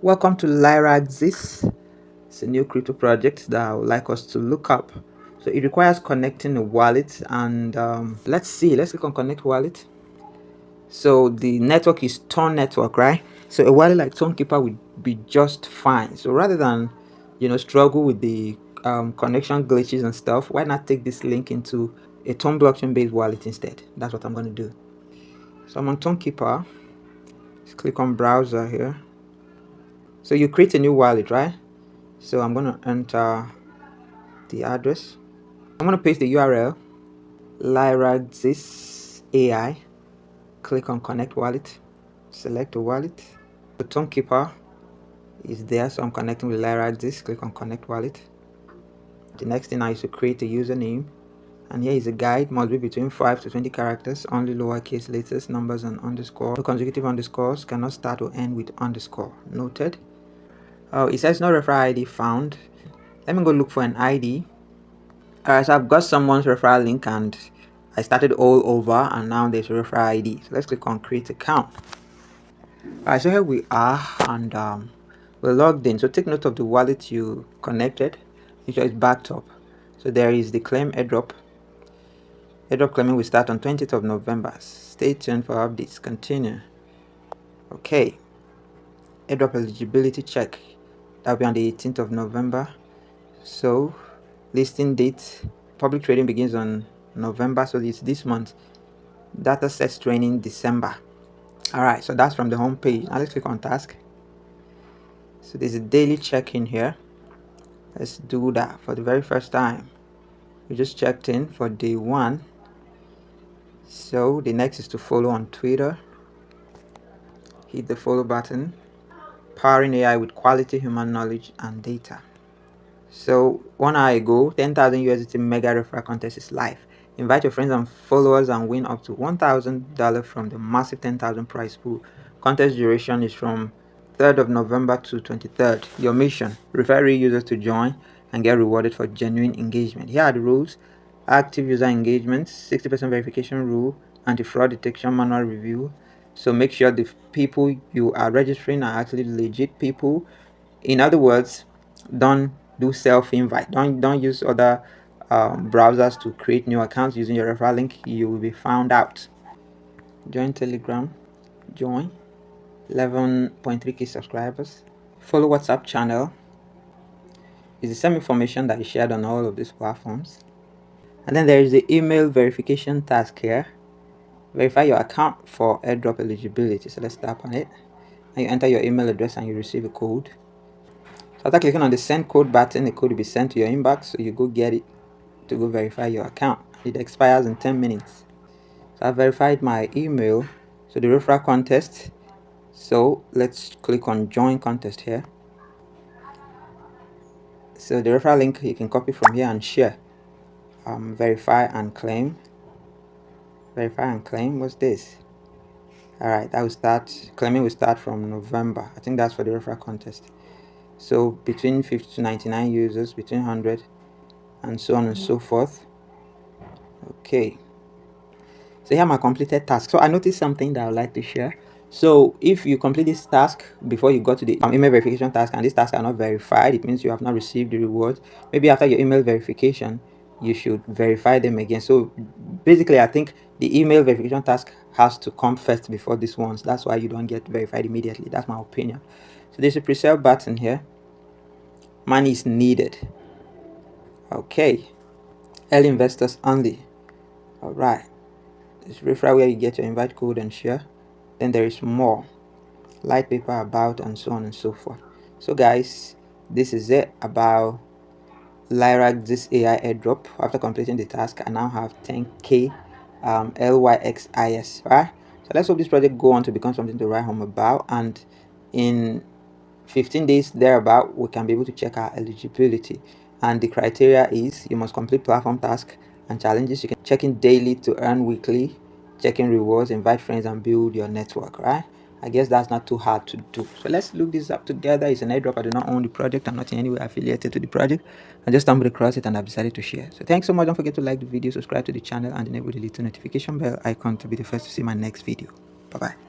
Welcome to LYRAXIS. It's a new crypto project that I would like us to look up. So it requires connecting a wallet, and let's click on connect wallet. So the network is Tone network, right? So a wallet like Tonekeeper would be just fine. So rather than struggle with the connection glitches and stuff, why not take this link into a Tone blockchain based wallet instead? That's what I'm going to do. So I'm on Tonekeeper. Just click on browser here. So you create a new wallet, right? So I'm going to enter the address. I'm going to paste the URL, LYRAXIS AI. Click on connect wallet, select the wallet. The Tonekeeper is there, so I'm connecting with LYRAXIS. Click on connect wallet. The next thing now is to create a username, and here is a guide. Must be between 5 to 20 characters, only lowercase letters, numbers, and underscore. No consecutive underscores, cannot start or end with underscore. Noted. Oh, it says no referral ID found. Let me go look for an ID. Alright, so I've got someone's referral link and I started all over, and now there's a referral ID. So let's click on create account. Alright, so here we are, and we're logged in. So take note of the wallet you connected. Make sure it's backed up. So there is the claim airdrop. Airdrop claiming will start on 20th of November. Stay tuned for updates. Continue. Okay. Airdrop eligibility check. That'll be on the 18th of November. So listing date, public trading begins on November, so it's this month. Data sets training December. Alright, so that's from the home page. Now let's click on task. So there's a daily check-in here. Let's do that for the very first time. We just checked in for day 1. So the next is to follow on Twitter. Hit the follow button. Powering AI with quality human knowledge and data. So 1 hour ago, 10,000 USDT Mega Referral Contest is live. Invite your friends and followers and win up to $1,000 from the massive 10,000 prize pool. Contest duration is from 3rd of November to 23rd. Your mission: refer real users to join and get rewarded for genuine engagement. Here are the rules: active user engagement, 60% verification rule, anti-fraud detection, manual review. So make sure the people you are registering are actually legit people. In other words, don't do self-invite. Don't use other browsers to create new accounts using your referral link. You will be found out. Join Telegram. Join. 11.3k subscribers. Follow WhatsApp channel. Is the same information that is shared on all of these platforms. And then there is the email verification task here. Verify your account for airdrop eligibility. So let's tap on it. And you enter your email address and you receive a code. So after clicking on the send code button, the code will be sent to your inbox, so you go get it to go verify your account. It expires in 10 minutes. So I verified my email. So the referral contest. So let's click on join contest here. So the referral link you can copy from here and share. Verify and claim. Verify and claim. What's this? Alright, that will start. Claiming will start from November. I think that's for the referral contest. So between 50 to 99 users, between 100, and so on and so forth. Okay. So here are my completed tasks. So I noticed something that I would like to share. So if you complete this task before you go to the email verification task, and these tasks are not verified, it means you have not received the reward. Maybe after your email verification, you should verify them again. So basically, I think the email verification task has to come first before this one. So that's why you don't get verified immediately. That's my opinion. So there's a pre-sale button here. Money is needed. Okay. Early investors only. Alright. This referral where you get your invite code and share. Then there is more. Light paper about and so on and so forth. So guys, this is it about LYRAXIS AI airdrop. After completing the task, I now have 10k LYXIS, right? So let's hope this project go on to become something to write home about, and in 15 days thereabout we can be able to check our eligibility. And the criteria is you must complete platform tasks and challenges. You can check in daily to earn weekly, check in rewards, invite friends, and build your network, right? I guess that's not too hard to do. So let's look this up together. It's an airdrop. I do not own the project. I'm not in any way affiliated to the project. I just stumbled across it and I've decided to share. So thanks so much. Don't forget to like the video, subscribe to the channel, and enable the little notification bell icon to be the first to see my next video. Bye bye.